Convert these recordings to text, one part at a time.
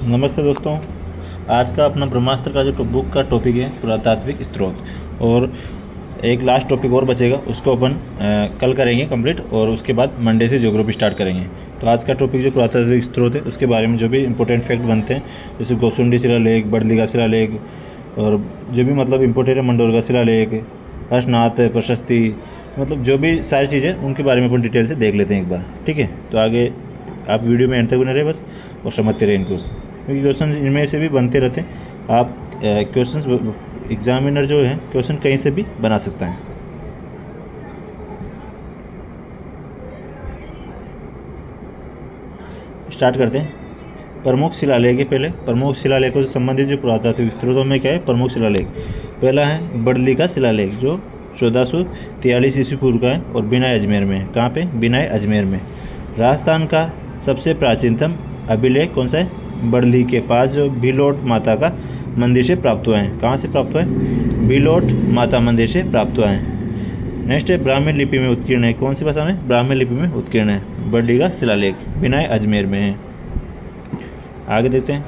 नमस्ते दोस्तों। आज का अपना ब्रह्मास्त्र का जो बुक का टॉपिक है पुरातात्विक स्रोत, और एक लास्ट टॉपिक और बचेगा, उसको अपन कल करेंगे कंप्लीट, और उसके बाद मंडे से ज्योग्राफी स्टार्ट करेंगे। तो आज का टॉपिक जो पुरातात्विक स्रोत है उसके बारे में जो भी इंपॉर्टेंट फैक्ट बनते हैं, जैसे गोसुंडी शिलालेख, बड़लिगा शिलालेख, और जो भी मतलब इम्पोर्टेंट है, मंडोरगा शिलालेख, हर्षनाथ प्रशस्ति, मतलब जो भी सारी चीज़ें उनके बारे में अपन डिटेल से देख लेते हैं एक बार। ठीक है, तो आगे आप वीडियो में एंड तक बने रहे बस, और समझते रहे इनको, क्योंकि क्वेश्चन इनमें से भी बनते रहते हैं। आप क्वेश्चन एग्जामिनर जो है क्वेश्चन कहीं से भी बना सकता है। स्टार्ट करते हैं। प्रमुख शिलालेख है। पहले प्रमुख शिलालेखों से संबंधित जो पुरातात्विक स्रोतों में क्या है, प्रमुख शिलालेख। पहला है बड़लिगा शिलालेख, जो 1443 ईस्वी पूर्व का है और बिनाई अजमेर में है। कहाँ पे? बिनाई अजमेर में। राजस्थान का सबसे प्राचीनतम अभिलेख कौन सा है? बड़ली के पास जो भीलोट माता का मंदिर से प्राप्त हुआ है। कहाँ से प्राप्त हुआ है? भीलोट माता मंदिर से प्राप्त हुआ है। नेक्स्ट है ब्राह्मी लिपि में उत्कीर्ण है। कौन सी भाषा में? ब्राह्मी लिपि में उत्कीर्ण है। बड़लिगा शिलालेख बिनाई अजमेर में है। आगे देखते हैं।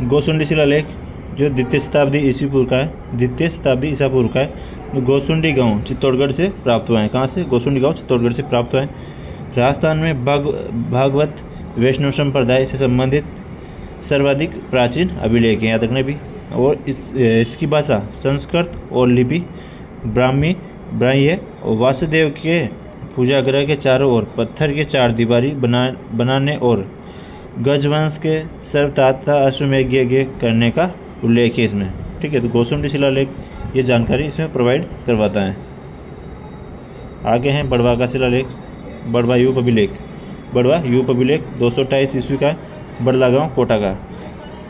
गोसुंडी शिलालेख जो द्वितीय शताब्दी ईसा पूर्व का है। द्वितीय शताब्दी ईसा पूर्व का है। गोसुंडी गांव चित्तौड़गढ़ से प्राप्त हुआ है। कहाँ से? गोसुंडी गांव चित्तौड़गढ़ से प्राप्त हुआ है। राजस्थान में भागवत वैष्णव संप्रदाय से संबंधित सर्वाधिक प्राचीन अभिलेख है, याद रखना भी। और इसकी भाषा संस्कृत और लिपि ब्राह्मी है। और वासुदेव के पूजागृह के चारों ओर पत्थर के चार दीवारी बनाने और गजवंश के सर्वताता अश्वमेध यज्ञ करने का उल्लेख है इसमें। ठीक है, तो गोसुंडी शिलालेख ये जानकारी इसमें प्रोवाइड करवाता है। आगे हैं बड़वा का शिलालेख, बड़वा यूप अभिलेख। बड़वा यूप अभिलेख 228 ईस्वी का, बड़ला गांव कोटा का।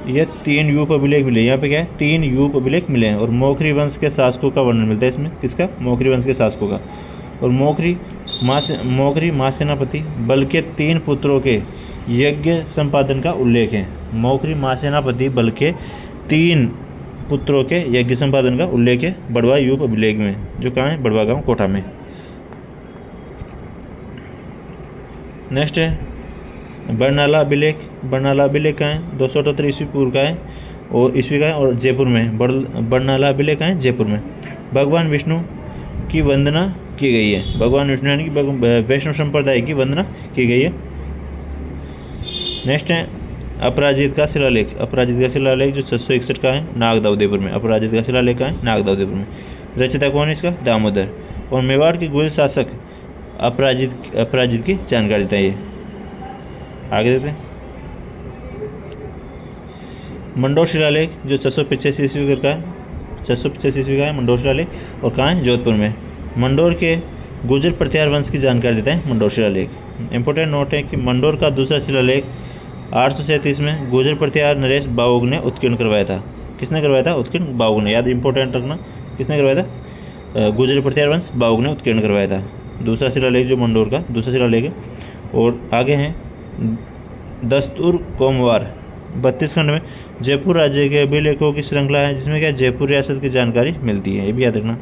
यह 3 यूप अभिलेख मिले। यहाँ पे क्या है? 3 यूप अभिलेख मिले हैं। और मोखरी वंश के शासकों का वर्णन मिलता है इसमें। किसका? मोखरी वंश के शासकों का। और मोखरी महासेनापति बल के 3 पुत्रों के यज्ञ संपादन का उल्लेख है। मोखरी महासेनापति बल के 3 पुत्रों के यज्ञ संपादन का उल्लेख है बड़वा यूप अभिलेख में, जो कहाँ है? बड़वा गांव कोटा में। नेक्स्ट है बरनाला अभिलेख। बरनाला अभिलेख का है 278 ईस्वी पूर्व का है और ईस्वी का है, और जयपुर में। बरनाला अभिलेख का है जयपुर में। भगवान विष्णु की वंदना की गई है। भगवान विष्णु यानी कि वैष्णव संप्रदाय की वंदना की गई है। नेक्स्ट है अपराजित का शिलालेख। अपराजित का शिलालेख जो 661 का है, नागदाउदयपुर में। अपराजित का शिलालेख का है नागदाउदयपुर में। रचयिता कौन है इसका? दामोदर। और मेवाड़ के गुजर शासक अपराजित की जानकारी देता है ये। आगे देते हैं। मंडोर शिलालेख जो 685 ईस्वी का है, 685 ईस्वी का है मंडोर शिलालेख, और कहाँ है? जोधपुर में। मंडोर के गुर्जर प्रत्यार वंश की जानकारी देता है मंडोर शिलालेख। इंपोर्टेंट नोट है कि मंडोर का दूसरा शिलालेख 837 में गुर्जर प्रत्यार नरेश बाउग ने उत्कीर्ण करवाया था। किसने करवाया था? उत्कीर्ण बाउग ने। याद इंपोर्टेंट रखना, किसने करवाया था? गुर्जर प्रत्यार वंश बाउग ने उत्कीर्ण करवाया था। दूसरा शिलालेख जो मंडोर का दूसरा शिलालेख है। और आगे हैं दस्तूर कोमवार 32 खंड में जयपुर राज्य के अभिलेखों की श्रृंखला है, जिसमें क्या जयपुर रियासत की जानकारी मिलती है। ये भी याद रखना।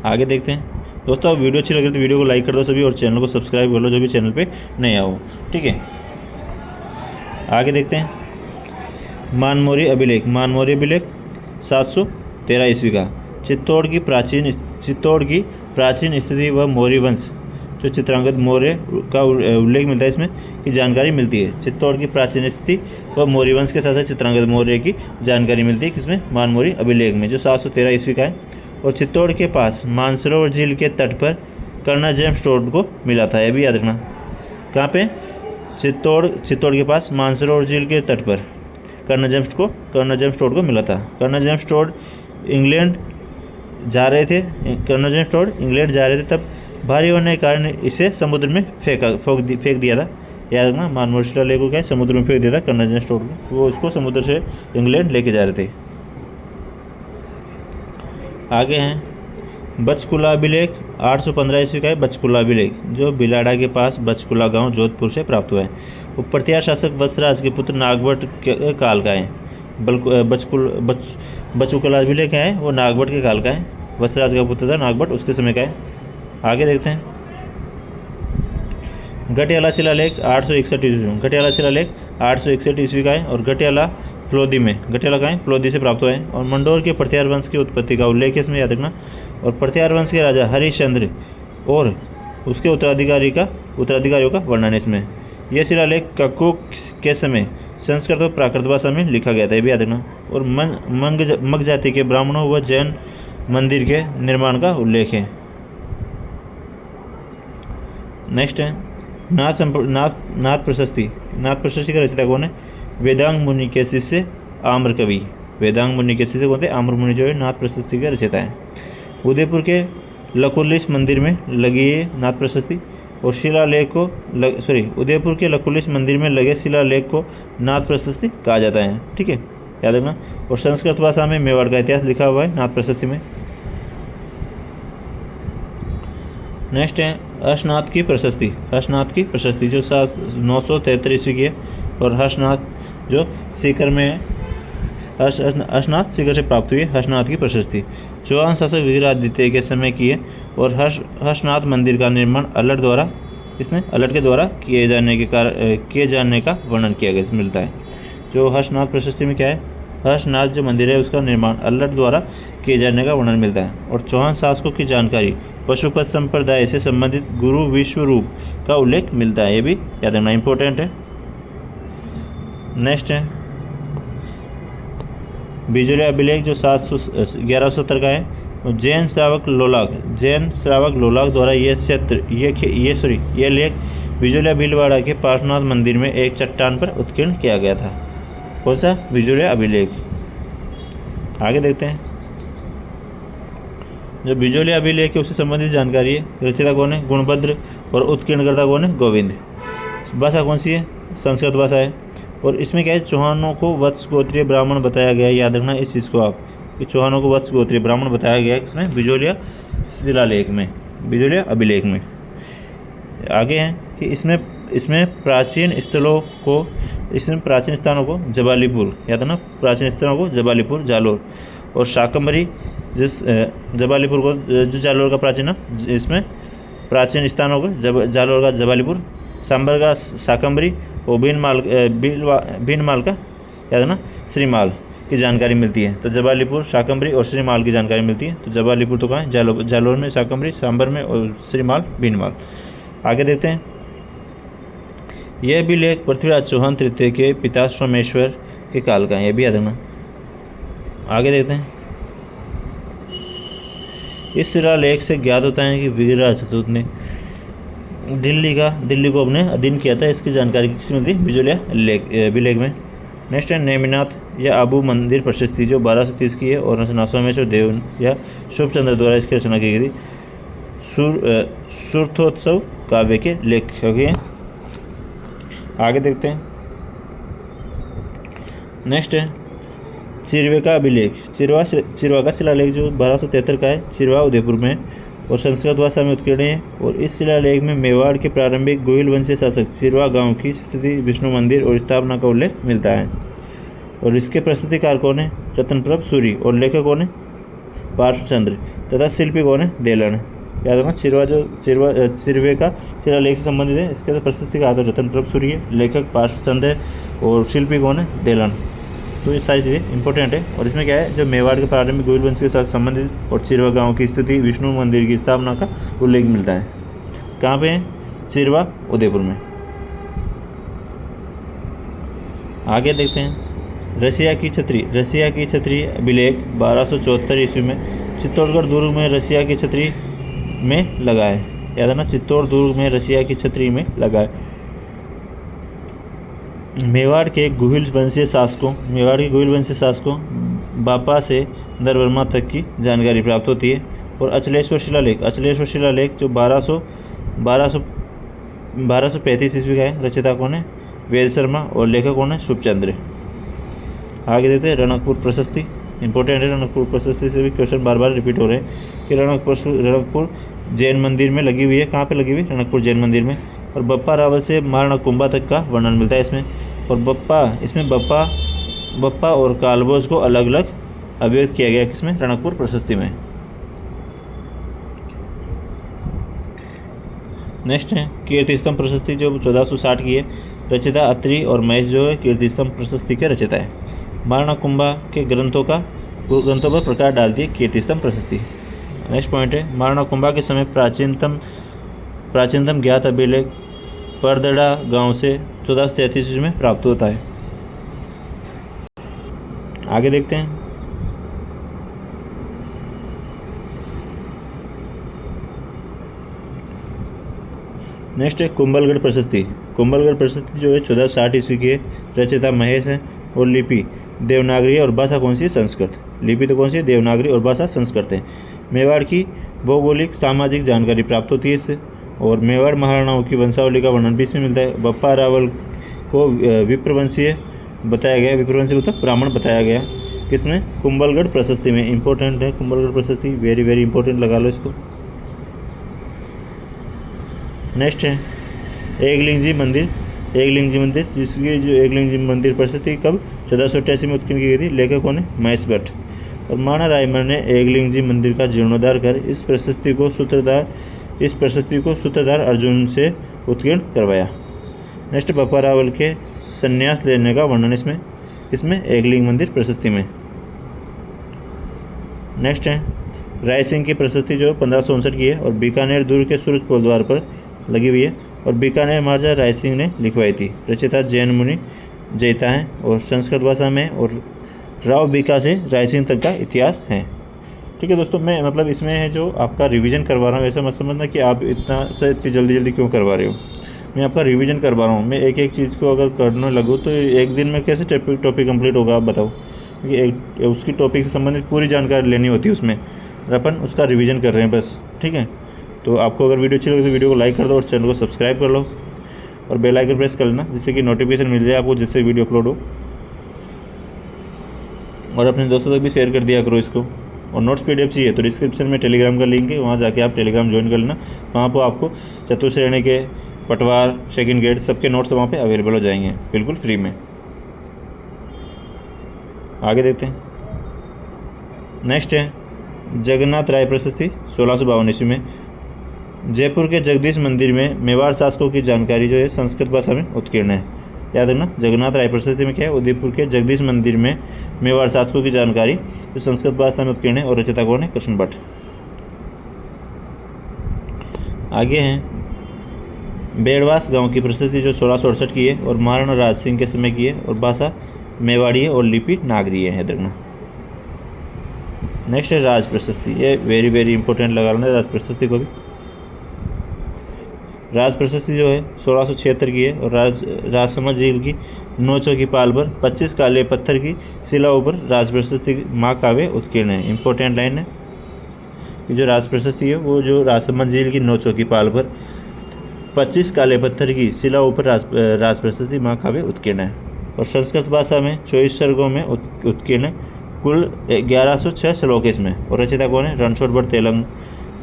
आगे देखते हैं। दोस्तों वीडियो अच्छी लगे तो वीडियो को लाइक कर दो सभी, और चैनल को सब्सक्राइब कर लो जो भी चैनल पे नए आओ। ठीक है, आगे देखते हैं। मानमोरी अभिलेख। मानमोरी अभिलेख 713 ईस्वी का। चित्तौड़ की प्राचीन स्थिति व मौर्य वंश जो चित्रांगद मौर्य का उल्लेख मिलता है इसमें की जानकारी मिलती है। चित्तौड़ की प्राचीन स्थिति व मौर्य वंश के साथ साथ चित्रांगद मौर्य की जानकारी मिलती है किसमें? मानमोरी अभिलेख में, जो 713 ईस्वी का है। और चित्तौड़ के पास मानसरोवर झील के तट पर कर्णा जेम्स स्टोर को मिला था। यह भी याद रखना। कहाँ पे? चित्तौड़ के पास मानसरोवर झील के तट पर कर्णा जेम्स स्टोर को मिला था। कर्णा जेम्स स्टोर इंग्लैंड जा रहे थे। इंग्लैंड जा रहे थे, तब भारी होने के कारण इसे समुद्र में फेंक दिया था। याद रखना, मानमोरी शिलालेख को क्या समुद्र में फेंक दिया था कर्णा जेम्स स्टोर को। वो इसको समुद्र से इंग्लैंड लेके जा रहे थे। आगे हैं बचकुला अभिलेख 815 ईस्वी का है। बचकुला अभिलेख जो बिलाड़ा के पास बचकुला गांव जोधपुर से प्राप्त हुआ है। वो प्रत्यार शासक वत्सराज के पुत्र नागभट्ट के काल का है। बचकुला अभिलेख है वो नागभट्ट के काल का है। वत्सराज का पुत्र था नागभट्ट, उसके समय का है। आगे देखते हैं। गटियाला शिलालेख 861 ईस्वी में, गटियाला शिलालेख 861 ईस्वी का है और गटियाला प्लोदी में, गटियाला का है प्लोदी से प्राप्त हुआ है। और मंडोर के प्रत्यार वंश की उत्पत्ति का उल्लेख इसमें याद रखना। और प्रत्यार वंश के राजा हरिश्चंद्र और उसके उत्तराधिकारियों का वर्णन इसमें। यह शिलालेख कक्कू के समय संस्कृत और प्राकृत भाषा में लिखा गया था, ये भी याद रखना। और मग जाति के ब्राह्मणों व जैन मंदिर के निर्माण का उल्लेख है। नेक्स्ट है नाथ प्रशस्ति। नाथ प्रशस्ति का रचयिता कौन है? वेदांग मुनि के शिष्य आम्र कवि। वेदांग मुनि के शिष्य कौन थे? आम्र मुनि जो है नाथ प्रशस्ति के रचयिता है। उदयपुर के लकुलिश मंदिर में लगी है नाथ प्रशस्ति और शिलालेख को उदयपुर के लकुलिश मंदिर में लगे शिलालेख को नाथ प्रशस्ति कहा जाता है। ठीक है, याद रखना। और संस्कृत भाषा में मेवाड़ का इतिहास लिखा हुआ है नाथ प्रशस्ति में। नेक्स्ट है हर्षनाथ की प्रशस्ति। हर्षनाथ की प्रशस्ति जो 973 ईस्वी की है और हर्षनाथ जो सीकर में है, हर्षनाथ सीकर से प्राप्त हुई है हर्षनाथ की प्रशस्ति। चौहान शासक विग्रहादित्य के समय की है और हर्षनाथ मंदिर का निर्माण अलट के द्वारा किए जाने का वर्णन किया गया मिलता है। जो हर्षनाथ प्रशस्ति में क्या है? हर्षनाथ जो मंदिर है उसका निर्माण अलट द्वारा किए जाने का वर्णन मिलता है। और चौहान शासकों की जानकारी पशुपत संप्रदाय से संबंधित गुरु विश्वरूप का उल्लेख मिलता है, ये भी याद रखना इंपॉर्टेंट है। नेक्स्ट है बिजोलिया अभिलेख जो 1170 का है। जैन श्रावक लोलाक द्वारा ये लेख बिजोलिया भीलवाड़ा के पार्श्वनाथ मंदिर में एक चट्टान पर उत्कीर्ण किया गया था। कौन सा? बिजोलिया अभिलेख। आगे देखते हैं जो बिजोलिया अभिलेख है उससे संबंधित जानकारी है। रचयिता कौन है? गुणभद्र और उत्कीर्णकर्ता कौन है? गोविंद। भाषा कौन सी है? संस्कृत भाषा है। और इसमें क्या है? चौहानों को वत्स गोत्रीय ब्राह्मण बताया गया है, याद रखना इस चीज़ को आप कि चौहानों को वत्स गोत्रीय ब्राह्मण बताया गया है इसमें बिजोलिया शिलालेख में, बिजोलिया अभिलेख में। आगे है कि इसमें प्राचीन स्थानों को जबालीपुर, याद रखना प्राचीन स्थानों को जबालीपुर जालोर और शाकंभरी जबालीपुर को जो जालोर का प्राचीन नाम, इसमें प्राचीन स्थानों को जालोर का जबालीपुर, सांबर का शाकंभरी और भीनमाल का याद ना श्रीमाल की जानकारी मिलती है। तो जबालीपुर, शाकंभरी और श्रीमाल की जानकारी मिलती है। तो जबालीपुर तो कहाँ है? जालोर में, शाकंभरी सांबर में और श्रीमाल भीनमाल। आगे देखते हैं यह भी लेख पृथ्वीराज चौहान तृतीय के पिता सोमेश्वर के काल का है, यह भी याद रखना। आगे देखते हैं इस शिलालेख से ज्ञात होता है कि विग्रहराज चतुर्थ ने दिल्ली को अपने अधीन किया था। इसकी जानकारी किसमें मिलती है? बिजोलिया अभिलेख में। नेक्स्ट है नेमिनाथ या आबू मंदिर प्रशस्ति जो 1230 की है और रचना सोमेश्वर देव या शुभचंद्र द्वारा इसकी रचना की गई थी। सुरथोत्सव काव्य के लेखक हैं। आगे देखते हैं नेक्स्ट है चिरवे का अभिलेख। चिरवा का शिलालेख जो 1273 का है, चिरवा उदयपुर में और संस्कृत भाषा में उत्कीर्ण है। और इस शिलालेख में मेवाड़ के प्रारंभिक गोहिल वंशीय शासक चिरवा गांव की स्थिति, विष्णु मंदिर और स्थापना का उल्लेख मिलता है। और इसके प्रस्तुतिकार कौन है? रतनप्रभ सूरी। और लेखक कौन है? पार्श्वचंद्र। तथा शिल्पी कौन है? देलन। याद रखना चिरवे का शिलालेख से संबंधित है। इसके प्रस्तुतिकार तो रतनप्रभ सूरी है, लेखक पार्श्वचंद्र है और शिल्पी कौन है? देलन। तो ये सारी चीज़ें इंपॉर्टेंट है। और इसमें क्या है? जो मेवाड़ के प्रारंभिक गोहिल वंश के साथ संबंधित और चिरवा गांव की स्थिति, विष्णु मंदिर की स्थापना का उल्लेख मिलता है। कहाँ पे है? चिरवा उदयपुर में। आगे देखते हैं रसिया की छतरी अभिलेख 1274 ईस्वी में चित्तौड़गढ़ दुर्ग में रसिया की छतरी में लगा है। याद है ना, चित्तौड़ दुर्ग में रसिया की छतरी में लगा है। मेवाड़ के गोहिल वंशीय शासकों बापा से नरवर्मा तक की जानकारी प्राप्त होती है। और अचलेश्वर शिलालेख जो 1235 ईस्वी का है, रचयिता कौन है? वेद शर्मा और लेखक कौन है? शुभचंद्र। आगे देखते हैं रणकपुर प्रशस्ति। इंपॉर्टेंट है, रणकपुर प्रशस्ति से भी क्वेश्चन बार बार रिपीट हो रहे हैं कि रणकपुर जैन मंदिर में लगी हुई है। कहाँ पे लगी हुई है? रणकपुर जैन मंदिर में। और बप्पा रावल से मारणकुंभा तक का वर्णन मिलता है इसमें। और बप्पा और कालभोज को अलग अलग अभिव्यक्त किया गया किसमें? रणकपुर प्रशस्ति में। नेक्स्ट है कीर्ति स्तंभ प्रशस्ति जो 1460 की है। रचयिता अत्रि और महेश जो है कीर्ति स्तंभ प्रशस्ति के रचयिता है। महाराणा कुंभा के ग्रंथों पर प्रकाश डालती है कीर्ति स्तंभ प्रशस्ति। नेक्स्ट पॉइंट है महाराणा कुंभा के समय प्राचीनतम ज्ञात अभिलेख परदड़ा गांव से 1433 ईस्वी में प्राप्त होता है। आगे देखते हैं। नेक्स्ट है कुंभलगढ़ प्रशस्ति। कुंभलगढ़ प्रशस्ति जो है 1460 ईस्वी की है। रचयिता महेश है और लिपि देवनागरी और भाषा कौन सी है? संस्कृत। लिपि तो कौन सी है? देवनागरी और भाषा संस्कृत है। मेवाड़ की भौगोलिक सामाजिक जानकारी प्राप्त होती है इससे। और मेवाड़ महाराणाओं की वंशावली का वर्णन भी इसमें मिलता है। बप्पा रावल को विप्रवंशीय बताया गया, विप्रवंशीय मतलब ब्राह्मण बताया गया किसमें? कुंभलगढ़ प्रशस्ति में। इंपॉर्टेंट है कुंभलगढ़ प्रशस्ति, वेरी वेरी इंपॉर्टेंट, लगा लो इसको। नेक्स्ट है एकलिंगजी मंदिर। एकलिंगजी मंदिर जिसकी जो एकलिंगजी मंदिर प्रशस्ति कब 1488 में उत्कीर्ण की गई थी। लेखक कौन है? महेश भट्ट। और महाराणा रायमल ने एकलिंगजी मंदिर का जीर्णोद्धार कर इस प्रशस्ति को सूत्रधार अर्जुन से उत्कीर्ण करवाया। नेक्स्ट बप्पा रावल के संन्यास लेने का वर्णन इसमें एकलिंग मंदिर प्रशस्ति में। नेक्स्ट है रायसिंह की प्रशस्ति जो 1559 की है और बीकानेर दुर्ग के सूरज पोल द्वार पर लगी हुई है और बीकानेर महाराजा रायसिंह ने लिखवाई थी। रचयिता जैन मुनि जैता है और संस्कृत भाषा में और राव बीका से रायसिंह तक का इतिहास है। ठीक है दोस्तों, मैं मतलब इसमें है जो आपका रिवीजन करवा रहा हूँ, ऐसा मत समझना कि आप इतनी जल्दी क्यों करवा रहे हो। मैं आपका रिवीजन करवा रहा हूँ। मैं एक एक चीज़ को अगर करने लगूँ तो एक दिन में कैसे टॉपिक कंप्लीट होगा आप बताओ। क्योंकि उसकी टॉपिक से संबंधित पूरी जानकारी लेनी होती है उसमें, अपन उसका रिवीजन कर रहे हैं बस। ठीक है, तो आपको अगर वीडियो अच्छी लगे तो वीडियो को लाइक कर दो और चैनल को सब्सक्राइब कर लो और बेल आइकन प्रेस कर लेना जिससे कि नोटिफिकेशन मिल जाए आपको जिससे वीडियो अपलोड हो। और अपने दोस्तों तक भी शेयर कर दिया करो इसको। और नोट्स PDF चाहिए तो डिस्क्रिप्शन में टेलीग्राम का लिंक है, वहाँ जाके आप टेलीग्राम ज्वाइन कर लेना। वहाँ पर आपको चतुश्रेणी के, पटवार, सेकंड ग्रेड सबके नोट्स वहाँ पे अवेलेबल हो जाएंगे बिल्कुल फ्री में। आगे देखते हैं। नेक्स्ट है जगन्नाथ राय प्रशस्ति 1652 ईस्वी में। जयपुर के जगदीश मंदिर में मेवाड़ शासकों की जानकारी जो है संस्कृत भाषा में उत्कीर्ण है। याद रखना, जगन्नाथ राय प्रशस्ति में क्या है? उदयपुर के जगदीश मंदिर में मेवाड़ शासकों की जानकारी जो संस्कृत भाषा में उत्कीर्ण है और रचयिता कौन है? कृष्ण भट्ट। आगे हैं बेड़वास गांव की प्रशस्ति जो 1668 की है और महाराणा राज सिंह के समय की है और भाषा मेवाड़ी है और लिपि नागरी है। याद रखना। नेक्स्ट है राज प्रशस्ति। ये वेरी वेरी इंपॉर्टेंट लगा लेना राज प्रशस्ति को भी। राज प्रशस्ति जो है 1676 की है और राजसमंद झील की नोचों की पाल पर 25 काले पत्थर की शिलाओं पर राज प्रशस्ति महाकाव्य उत्कीर्ण है। इंपॉर्टेंट लाइन है कि जो राज प्रशस्ति है वो जो राजसमंद झील की नोचों की पाल पर 25 काले पत्थर की शिलाओं पर राज प्रशस्ति महाकाव्य उत्कीर्ण है। और संस्कृत भाषा में 24 सर्गों में उत्कीर्ण है। कुल 1106 श्लोक इसमें। और रचयिता कौन है? रणछोड़ तेलंग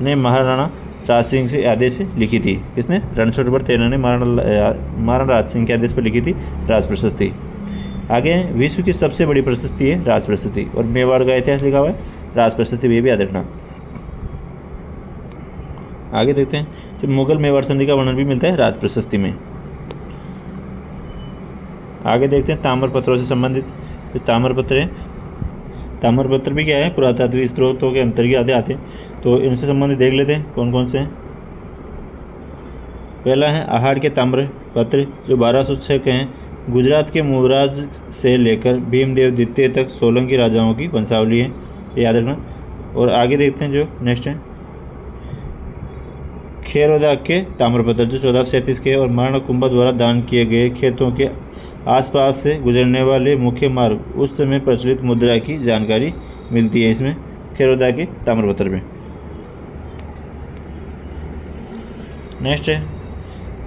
ने महाराणा राज सिंह से आदेश से लिखी थी। किसने? रणछोड़ तेलंग ने महाराणा राज सिंह के आदेश पर लिखी थी राज प्रशस्ति। आगे विश्व की सबसे बड़ी प्रशस्ति है राज प्रशस्ति और मेवाड़ का इतिहास लिखा हुआ है राज प्रशस्ति भी याद रखना। आगे देखते हैं तो मुगल मेवाड़ संधि का वर्णन भी मिलता है राज प्रशस्ति में। आगे देखते हैं ताम्रपत्रों से संबंधित। जो ताम्रपत्र है, ताम्रपत्र भी क्या है? पुरातात्विक स्रोतों के अंतर्गत आते हैं। तो इनसे संबंधित देख लेते हैं कौन कौन से हैं। पहला है आहाड़ के ताम्रपत्र जो 1206 के हैं। गुजरात के मुराज से लेकर भीमदेव द्वितीय तक सोलंकी राजाओं की वंशावली है, याद रखना। और आगे देखते हैं जो नेक्स्ट है खेरोदा के ताम्रपत्र जो 1437 के और महाराणा कुंभा द्वारा दान किए गए खेतों के आसपास से गुजरने वाले मुख्य मार्ग उस समय प्रचलित मुद्रा की जानकारी मिलती है इसमें खेरोदा के ताम्रपत्र में। नेक्स्ट है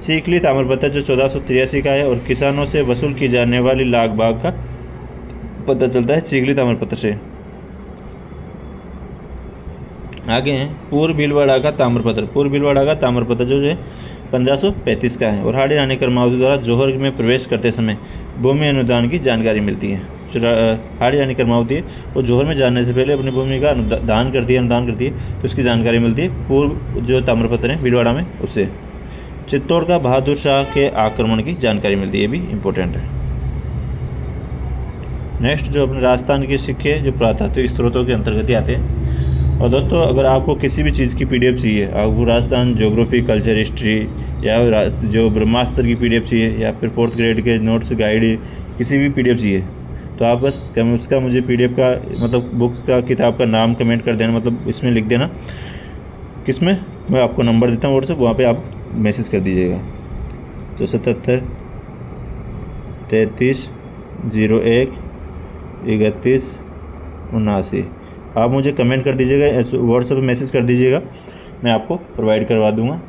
सीकली ताम्रपत्र जो 1483 का है और किसानों से वसूल की जाने वाली लाख भाग का पता चलता है सीकली ताम्रपत्र से। आगे हैं पूर्व भीलवाड़ा का ताम्रपत्र। पूर्व भीलवाड़ा का ताम्रपत्र जो है 1535 का है और हाड़ी रानी कर्मावती द्वारा जौहर में प्रवेश करते समय भूमि अनुदान की जानकारी मिलती है। हाड़ी रानी कर्मावती है वो जौहर में जाने से पहले अपनी भूमि का अनुदान करती है तो उसकी जानकारी मिलती है पूर्व जो ताम्रपत्र है भीलवाड़ा में उससे। चित्तौड़ का बहादुर शाह के आक्रमण की जानकारी मिलती है, ये भी इम्पोर्टेंट है। नेक्स्ट जो अपने राजस्थान के सिक्के जो पुरातात्विक स्रोतों के अंतर्गत ही आते हैं। और दोस्तों अगर आपको किसी भी चीज़ की PDF चाहिए, आपको राजस्थान ज्योग्राफी, कल्चर, हिस्ट्री या जो ब्रह्मास्त्र की PDF चाहिए या फिर 4th ग्रेड के नोट्स, गाइड, किसी भी PDF चाहिए तो आप बस उसका मुझे PDF का मतलब बुक्स का किताब का नाम कमेंट कर देना, मतलब इसमें लिख देना, किसमें मैं आपको नंबर देता हूँ व्हाट्सएप, वहाँ पे आप मैसेज कर दीजिएगा। तो 77 33 01 31 79 आप मुझे कमेंट कर दीजिएगा, व्हाट्सएप पे मैसेज कर दीजिएगा, मैं आपको प्रोवाइड करवा दूंगा।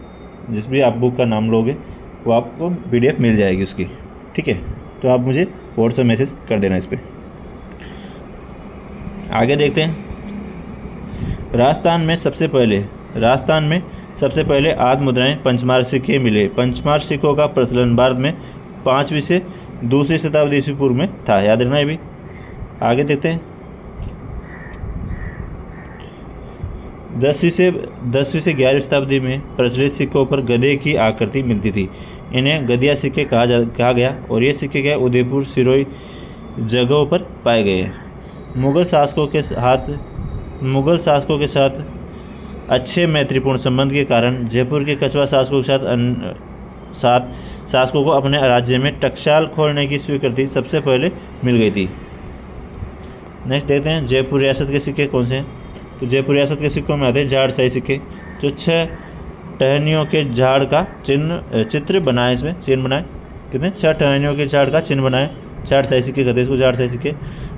जिस भी आप बुक का नाम लोगे वो आपको PDF मिल जाएगी उसकी, ठीक है। तो आप मुझे व्हाट्सएप मैसेज कर देना इस पर। आगे देखते हैं। राजस्थान में सबसे पहले आदि मुद्राएं पंचमार सिक्के मिले। पंचमार सिक्कों का प्रचलन भारत में 5वीं से 2री शताब्दी ईस्वी पूर्व में था, याद रखना ये भी। आगे देखते हैं। 10वीं से 11वीं शताब्दी में प्रचलित सिक्कों पर गधे की आकृति मिलती थी। इन्हें गधिया सिक्के कहा गया और ये सिक्के क्या उदयपुर, सिरोही जगहों पर पाए गए। मुगल शासकों के साथ अच्छे मैत्रीपूर्ण संबंध के कारण जयपुर के कछवा शासकों के साथ शासकों को अपने राज्य में टकसाल खोलने की स्वीकृति सबसे पहले मिल गई थी। नेक्स्ट देखते हैं जयपुर रियासत के सिक्के कौन से हैं। तो जयपुर रियासत के सिक्कों में आते हैं झाड़ शाही सिक्के, जो 6 टहनियों के झाड़ का चित्र बनाए, इसमें चिन्ह बनाए, कितने 6 टहनियों के झाड़ का चिन्ह बनाए, झाड़ शाही सिक्के कहते हैं इसको, झाड़ शाही सिक्के।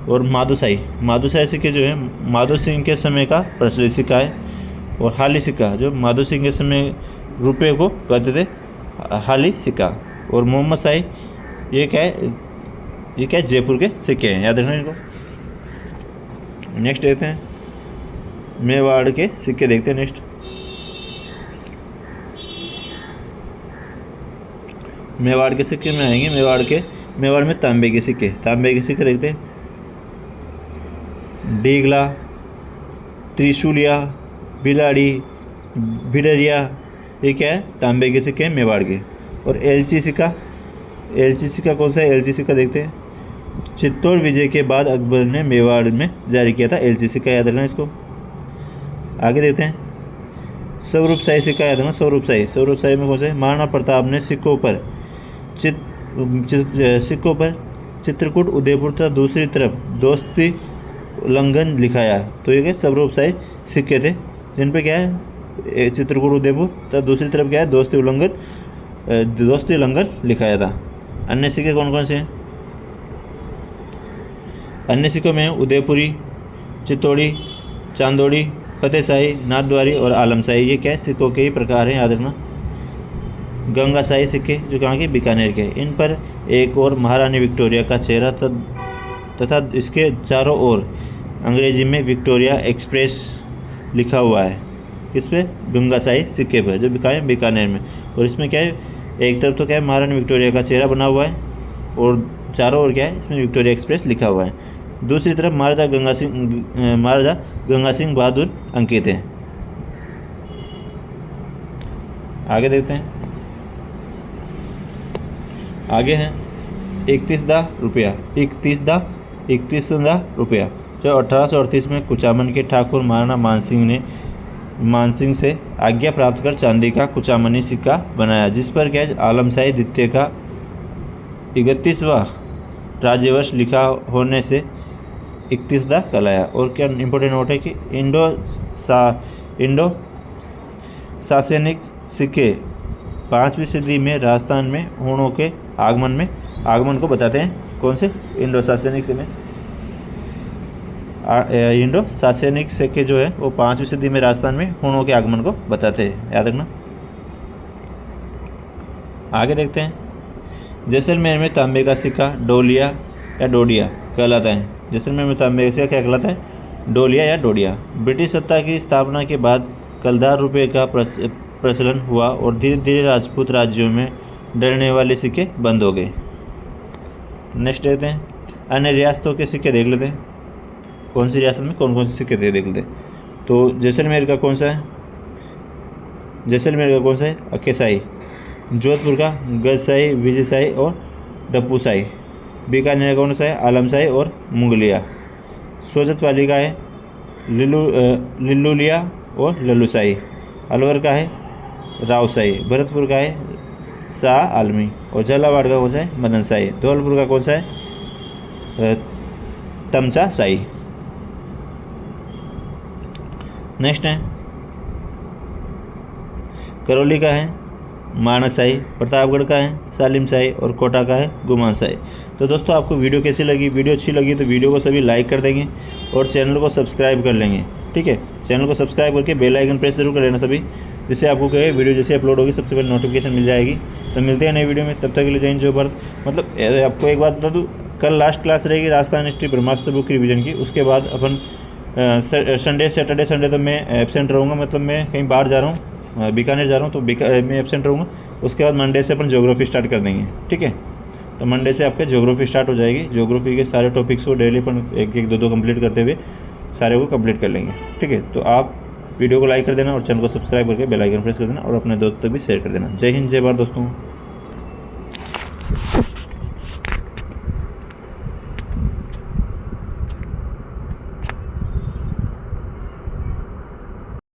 और माधोशाही सिक्के जो है माधो सिंह के समय का प्रचलित सिक्का है। और हाली सिक्का जो माधो सिंह के समय रुपये को कहते थे हाली सिक्का। और मोहम्मद शाही ये क्या है जयपुर के सिक्के हैं, याद रखना इनको। नेक्स्ट देखते हैं मेवाड़ के सिक्के, देखते हैं नेक्स्ट। मेवाड़ के सिक्के में आएंगे, मेवाड़ में तांबे के सिक्के देखते हैं। डीगला, त्रिशूलिया, बिलाड़ी, भिडरिया, ये क्या है तांबे के सिक्के हैं मेवाड़ के। और एलची सिक्का कौन सा है, एलची सिक्का देखते हैं। चित्तौड़ विजय के बाद अकबर ने मेवाड़ में जारी किया था एलची सिक्का, याद रखना इसको। आगे देखते हैं स्वरूपशाही सिक्का, याद रखना स्वरूपशाही में कौन सा है। महाराणा प्रताप ने सिक्कों पर चित्रकूट, उदयपुर तथा दूसरी तरफ दोस्ती उल्लंघन लिखाया। तो ये क्या स्वरूपशाही सिक्के थे जिन पे क्या है चित्रकूट, उदयपुर तथा दूसरी तरफ क्या है दोस्ती उल्लंघन लिखाया था। अन्य सिक्के कौन कौन से हैं। अन्य सिक्कों में उदयपुरी, चित्तौड़ी, चांदोड़ी, फतेहशाही, नाथद्वारी और आलमशाही, ये क्या है सिक्कों के ही प्रकार हैं, याद रखना। गंगाशाही सिक्के जो कहाँ के बीकानेर के, इन पर एक और महारानी विक्टोरिया का चेहरा तथा इसके चारों ओर अंग्रेजी में विक्टोरिया एक्सप्रेस लिखा हुआ है। किस पे, गंगाशाही सिक्के पर, जो बीकानेर में। और इसमें क्या है एक तरफ तो क्या है महारानी विक्टोरिया का चेहरा बना हुआ है और चारों ओर क्या है इसमें विक्टोरिया एक्सप्रेस लिखा हुआ है। दूसरी तरफ महाराजा गंगा सिंह बहादुर अंकित है। आगे देखते हैं। आगे है 31 रुपया, जो 1838 में कुचामन के ठाकुर महाराणा मानसिंह से आज्ञा प्राप्त कर चांदी का कुचामनी सिक्का बनाया, जिस पर क्या आलमशाही द्वितीय का 31वां राज्यवर्ष लिखा होने से 31 कहलाया। और क्या इंपॉर्टेंट नोट है कि इंडो सासेनिक सिक्के 5वीं सदी में राजस्थान में हूणों के आगमन को बताते हैं। कौन से, इंडो सासेनिक सिक्के जो है वो 5वीं सदी में राजस्थान में हूणों के आगमन को बताते हैं, याद रखना। आगे देखते हैं। जैसलमेर में तांबे का सिक्का डोलिया या डोडिया कहलाता है। जैसलमेर में तांबे का सिक्का क्या कहलाता है, डोलिया या डोडिया। ब्रिटिश सत्ता की स्थापना के बाद कलदार रुपये का प्रचलन हुआ और धीरे धीरे राजपूत राज्यों में डलने वाले सिक्के बंद हो गए। नेक्स्ट देखते हैं अन्य रियासतों के सिक्के देख लेते हैं। कौन सी रियासत में कौन कौन से सिक्के थे देख लेते हैं। तो जैसलमेर का कौन सा है, अक्केशाही। जोधपुर का गजशाही, विजयशाही और डप्पूशाही। बीकानेर का कौन सा है? आलमशाही और मुगलिया। सोजत वाली का है लिल्लुलिया और लल्लूशाही। अलवर का है रावशाही। भरतपुर का है शाह आलमी। और झालावाड़ का कौन सा है? मदनशाही। धौलपुर का कौन सा है? तमचाशाही। नेक्स्ट है करौली का है मानसशाही। प्रतापगढ़ का है सालिमशाही और कोटा का है गुमानशाही। तो दोस्तों आपको वीडियो कैसी लगी? वीडियो अच्छी लगी तो वीडियो को सभी लाइक कर देंगे और चैनल को सब्सक्राइब कर लेंगे। ठीक है, चैनल को सब्सक्राइब करके बेल आइकन प्रेस जरूर कर लेना सभी, जिससे आपको कहे वीडियो जैसे अपलोड होगी सबसे पहले नोटिफिकेशन मिल जाएगी। तो मिलते हैं नई वीडियो में, तब तक के लिए जय हिंद जय भारत। मतलब आपको एक बात बता दूँ, कल लास्ट क्लास रहेगी राजस्थान हिस्ट्री ब्रह्मास्त्र बुक रिवीजन की। उसके बाद अपन संडे सैटरडे संडे तो मैं एबसेंट रहूँगा, मतलब मैं कहीं बाहर जा रहा हूँ, बीकानेर जा रहा हूँ तो मैं एबसेंट रहूँगा। उसके बाद मंडे से अपन ज्योग्राफी स्टार्ट कर देंगे। ठीक है, तो मंडे से आपके ज्योग्राफी स्टार्ट हो जाएगी। ज्योग्राफी के सारे टॉपिक्स को डेली अपन एक एक दो कंप्लीट करते हुए सारे को कंप्लीट कर लेंगे। ठीक है, तो आप वीडियो को लाइक कर देना और चैनल को सब्सक्राइब करके बेल आइकन प्रेस कर देना और अपने दोस्तों तक भी शेयर कर देना। जय हिंद जय भारत दोस्तों।